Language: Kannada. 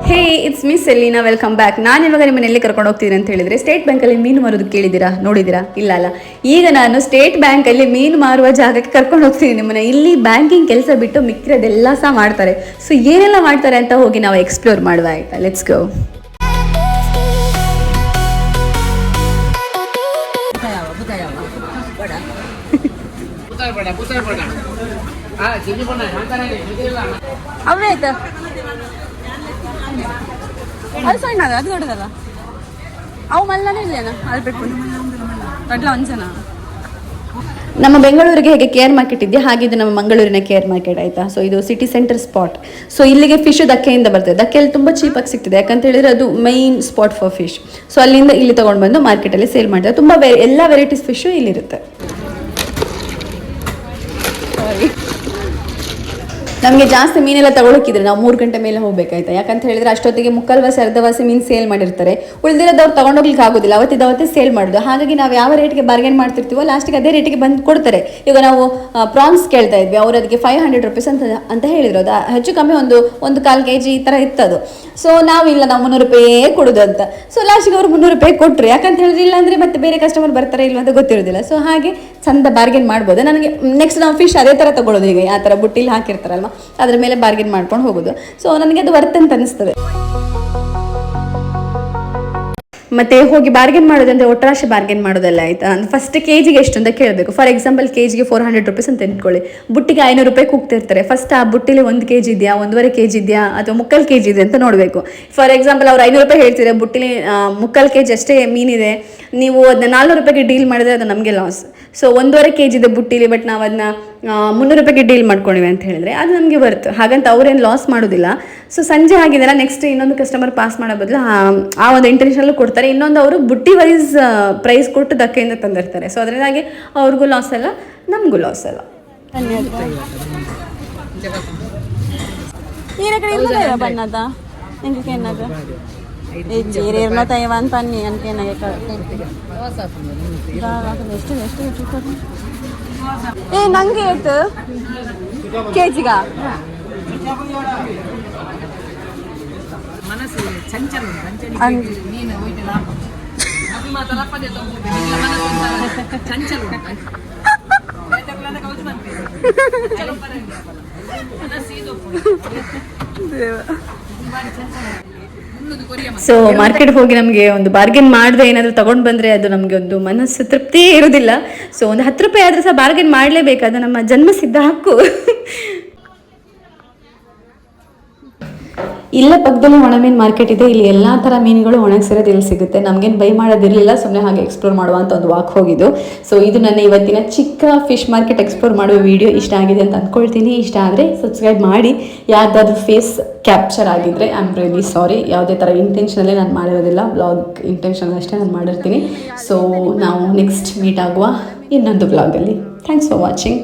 Hey it's miss Selina, welcome back. ನಾನು ಇವಾಗ ನಿಮ್ಮನ್ನ ಎಲ್ಲಿ ಕರ್ಕೊಂಡು ಹೋಗ್ತೀನಿ ಅಂತ ಹೇಳಿದ್ರೆ, ಸ್ಟೇಟ್ ಬ್ಯಾಂಕಲ್ಲಿ ಮೀನು ಮಾರೋದು ಕೇಳಿದ್ದೀರಾ, ನೋಡಿದ್ದೀರಾ? ಇಲ್ಲ ಅಲ್ಲ. ಈಗ ನಾನು ಸ್ಟೇಟ್ ಬ್ಯಾಂಕಲ್ಲಿ ಮೀನು ಮಾರುವ ಜಾಗಕ್ಕೆ ಕರ್ಕೊಂಡು ಹೋಗ್ತೀನಿ ನಿಮ್ಮನ್ನ. ಇಲ್ಲಿ ಬ್ಯಾಂಕಿಂಗ್ ಕೆಲಸ ಬಿಟ್ಟು ಮಿಕ್ಕಿರೋದೆಲ್ಲ ಸಹ ಮಾಡ್ತಾರೆ. ಸೊ ಏನೆಲ್ಲ ಮಾಡ್ತಾರೆ ಅಂತ ಹೋಗಿ ನಾವು ಎಕ್ಸ್ಪ್ಲೋರ್ ಮಾಡುವ. ಆಯ್ತಾ, ಲೆಟ್ಸ್ ಗೋ. ಅವೇ ಆಯ್ತಾ ಅದು ಸಣ್ಣ ಅದು ದೊಡ್ಡದಲ್ಲ ಅವು ಮಲ್ಲನೇ ಇಲ್ಲೇನ ಅಲ್ಲಿ ಬಿಟ್ಕೊಂಡು ದೊಡ್ಡ ಒಂದ್ಸನ. ನಮ್ಮ ಬೆಂಗಳೂರಿಗೆ ಹೇಗೆ ಕೇರ್ ಮಾರ್ಕೆಟ್ ಇದೆಯಾ, ಹಾಗೆ ಇದು ನಮ್ಮ ಮಂಗಳೂರಿನ ಕೇರ್ ಮಾರ್ಕೆಟ್. ಆಯಿತಾ. ಸೊ ಇದು ಸಿಟಿ ಸೆಂಟರ್ ಸ್ಪಾಟ್. ಸೊ ಇಲ್ಲಿಗೆ ಫಿಶ್ ದಕ್ಕೆಯಿಂದ ಬರ್ತದೆ. ದಕ್ಕೆಯಲ್ಲಿ ತುಂಬ ಚೀಪಾಗಿ ಸಿಗ್ತದೆ, ಯಾಕಂತ ಹೇಳಿದ್ರೆ ಅದು main spot for fish. So ಅಲ್ಲಿಂದ ಇಲ್ಲಿ ತೊಗೊಂಡು ಬಂದು ಮಾರ್ಕೆಟಲ್ಲಿ ಸೇಲ್ ಮಾಡ್ತಾರೆ. ತುಂಬ ಎಲ್ಲ ವೆರೈಟೀಸ್ ಫಿಶು ಇಲ್ಲಿರುತ್ತೆ. ನಮಗೆ ಜಾಸ್ತಿ ಮೀನೆಲ್ಲ ತಗೊಳಕ್ಕಿದ್ರೆ ನಾವು 3 ಗಂಟೆ ಮೇಲೆ ಹೋಗ್ಬೇಕಾಯ್ತಾ. ಯಾಕಂತ ಹೇಳಿದ್ರೆ ಅಷ್ಟೊತ್ತಿಗೆ ಮುಕ್ಕಾಲ್ವಾಸಿ ಅರ್ಧವಾಸಿ ಮೀನು ಸೇಲ್ ಮಾಡಿರ್ತಾರೆ. ಉಳಿದಿರೋದವ್ರು ತಗೊಂಡೋಗ್ಲಿಕ್ಕೆ ಆಗೋದಿಲ್ಲ, ಅವತ್ತೇ ಸೇಲ್ ಮಾಡೋದು. ಹಾಗಾಗಿ ನಾವು ಯಾವ ರೇಟ್ಗೆ ಬಾರ್ಗೇನ್ ಮಾಡ್ತಿರ್ತೀವೋ ಲಾಸ್ಟಿಗೆ ಅದೇ ರೇಟಿಗೆ ಬಂದು ಕೊಡ್ತಾರೆ. ಈಗ ನಾವು ಪ್ರಾನ್ಸ್ ಕೇಳ್ತಾ ಇದ್ವಿ, ಅವ್ರು ಅದಕ್ಕೆ 500 rupees ಅಂತ ಹೇಳಿದ್ರು. ಅದು ಹೆಚ್ಚು ಕಮ್ಮಿ ಒಂದು 1/4 kg ಈ ಥರ ಇತ್ತದು. ಸೊ ನಾವಿಲ್ಲ, ನಾವು 300 ರೂಪಾಯಿ ಕೊಡೋದು ಅಂತ. ಸೊ ಲಾಸ್ಟಿಗೆ ಅವ್ರು 300 ರೂಪಾಯಿ ಕೊಟ್ಟರು. ಯಾಕಂತ ಹೇಳಿದ್ರೆ ಇಲ್ಲಾಂದರೆ ಮತ್ತೆ ಬೇರೆ ಕಸ್ಟಮರ್ ಬರ್ತಾರೆ ಇಲ್ಲ ಅಂತ ಗೊತ್ತಿರೋದಿಲ್ಲ. ಸೊ ಹಾಗೆ ಚಂದ ಬಾರ್ಗೇನ್ ಮಾಡ್ಬೋದು. ನನಗೆ ನೆಕ್ಸ್ಟ್ ನಾವು ಫಿಶ್ ಅದೇ ಥರ ತಗೊಳ್ಳೋದು. ಈಗ ಆ ಥರ ಬುಟ್ಟಿಲಿ ಹಾಕಿರ್ತಾರಲ್ವ, ಅದ್ರ ಮೇಲೆ ಬಾರ್ಗೇನ್ ಮಾಡ್ಕೊಂಡು ಹೋಗೋದು. ಸೊ ನನಗೆ ಅದು ವರ್ತ್ ಅಂತ ಅನಿಸ್ತದೆ. ಮತ್ತೆ ಹೋಗಿ ಬಾರ್ಗೇನ್ ಮಾಡೋದಂದ್ರೆ ಒಟ್ರಾಶಿ ಬಾರ್ಗೇನ್ ಮಾಡೋದಲ್ಲ. ಆಯ್ತಾ. ಫಸ್ಟ್ ಕೆಜಿಗೆ ಎಷ್ಟು ಅಂತ ಕೇಳಬೇಕು. ಫಾರ್ ಎಕ್ಸಾಂಪಲ್ ಕೆಜಿಗೆ 400 rupees ಅಂತ ಇಟ್ಕೊಳ್ಳಿ. ಬುಟ್ಟಿಗೆ 500 ರೂಪಾಯಿ ಕೂಗ್ತಿರ್ತಾರೆ. ಫಸ್ಟ್ ಆ ಬುಟ್ಟಿಲಿ 1 kg ಇದೆಯಾ, 1.5 kg ಇದೆಯಾ, ಅಥವಾ 3/4 kg ಇದೆ ಅಂತ ನೋಡಬೇಕು. ಫಾರ್ ಎಕ್ಸಾಂಪಲ್ ಅವ್ರು 500 ರೂಪಾಯಿ ಹೇಳ್ತಿದ್ದಾರೆ, ಬುಟ್ಟಿಲಿ 3/4 kg ಅಷ್ಟೇ ಮೀನಿದೆ, ನೀವು ಅದನ್ನ 400 ರೂಪಾಯಿಗೆ ಡೀಲ್ ಮಾಡಿದ್ರೆ ಅದು ನಮಗೆ ಲಾಸ್. ಸೊ 1.5 kg ಇದೆ ಬುಟ್ಟಿಲಿ, ಬಟ್ ನಾವು ಅದನ್ನ 300 ರೂಪಾಯಿಗೆ ಡೀಲ್ ಮಾಡ್ಕೊಂಡಿವಿ ಅಂತ ಹೇಳಿದ್ರೆ ಅದು ನಮಗೆ ಬರ್ತ್. ಹಾಗಂತ ಅವ್ರೇನು ಲಾಸ್ ಮಾಡೋದಿಲ್ಲ. ಸೊ ಸಂಜೆ ಆಗಿದೆಲ್ಲ, ನೆಕ್ಸ್ಟ್ ಇನ್ನೊಂದು ಕಸ್ಟಮರ್ ಪಾಸ್ ಮಾಡೋ ಬದಲು ಆ ಒಂದು ಇಂಟೆನ್ಷನಲ್ಲೂ ಕೊಡ್ತಾರೆ. ಇನ್ನೊಂದು ಅವರು ಬುಟ್ಟಿ ವೈಸ್ ಪ್ರೈಸ್ ಕೊಟ್ಟು ದಕ್ಕೆಯಿಂದ ತಂದಿರ್ತಾರೆ. ಸೊ ಅದರಿಂದಾಗಿ ಅವ್ರಿಗೂ ಲಾಸ್ ಅಲ್ಲ, ನಮಗೂ ಲಾಸ್ ಅಲ್ಲ. ಬಣ್ಣದ ಜೀರೇರ್ನೋ ತೈವಾನ್ ಪನ್ನಿ ಅನ್ಕೇನಾಗೆ ಎಷ್ಟು ಏ ನಂಗೆ ಏತು ಕೆಜಿಗ ಮನಸ್ಸು ಚಂಚಲ ಸೊ ಮಾರ್ಕೆಟ್ ಹೋಗಿ ನಮಗೆ ಒಂದು ಬಾರ್ಗೇನ್ ಮಾಡಿದ್ರೆ ಏನಾದರೂ ತಗೊಂಡು ಬಂದರೆ ಅದು ನಮಗೆ ಒಂದು ಮನಸ್ಸು ತೃಪ್ತಿಯೇ ಇರೋದಿಲ್ಲ. ಸೊ ಒಂದು 10 ರೂಪಾಯಿ ಆದರೂ ಸಹ ಬಾರ್ಗೇನ್ ಮಾಡಲೇಬೇಕು, ಅದು ನಮ್ಮ ಜನ್ಮಸಿದ್ಧ ಹಕ್ಕು. ಇಲ್ಲೇ ಪಕ್ಕದಲ್ಲಿ ಒಣಮೀನು ಮಾರ್ಕೆಟ್ ಇದೆ. ಇಲ್ಲಿ ಎಲ್ಲ ಥರ ಮೀನುಗಳು ಒಣಗಿಸಿರೋದು ಇಲ್ಲಿ ಸಿಗುತ್ತೆ. ನಮಗೇನು ಬೈ ಮಾಡೋದಿರಲಿಲ್ಲ, ಸುಮ್ಮನೆ ಹಾಗೆ ಎಕ್ಸ್ಪ್ಲೋರ್ ಮಾಡುವಂಥ ಒಂದು ವಾಕ್ ಹೋಗಿದ್ದು. ಸೊ ಇದು ನನ್ನ ಇವತ್ತಿನ ಚಿಕ್ಕ ಫಿಶ್ ಮಾರ್ಕೆಟ್ ಎಕ್ಸ್ಪ್ಲೋರ್ ಮಾಡುವ ವಿಡಿಯೋ. ಇಷ್ಟ ಆಗಿದೆ ಅಂತ ಅಂದ್ಕೊಳ್ತೀನಿ. ಇಷ್ಟ ಆದರೆ ಸಬ್ಸ್ಕ್ರೈಬ್ ಮಾಡಿ. ಯಾರ್ದಾದ್ರೂ ಫೇಸ್ ಕ್ಯಾಪ್ಚರ್ ಆಗಿದ್ದರೆ ಐ ಆಮ್ ರಿಯಲಿ ಸಾರಿ. ಯಾವುದೇ ಥರ ಇಂಟೆನ್ಷನಲ್ಲೇ ನಾನು ಮಾಡಿರೋದಿಲ್ಲ, ಬ್ಲಾಗ್ ಇಂಟೆನ್ಷನ್ ಅಷ್ಟೇ ನಾನು ಮಾಡಿರ್ತೀನಿ. ಸೊ ನಾವು ನೆಕ್ಸ್ಟ್ ಮೀಟ್ ಆಗುವ ಇನ್ನೊಂದು ಬ್ಲಾಗಲ್ಲಿ. Thanks for watching.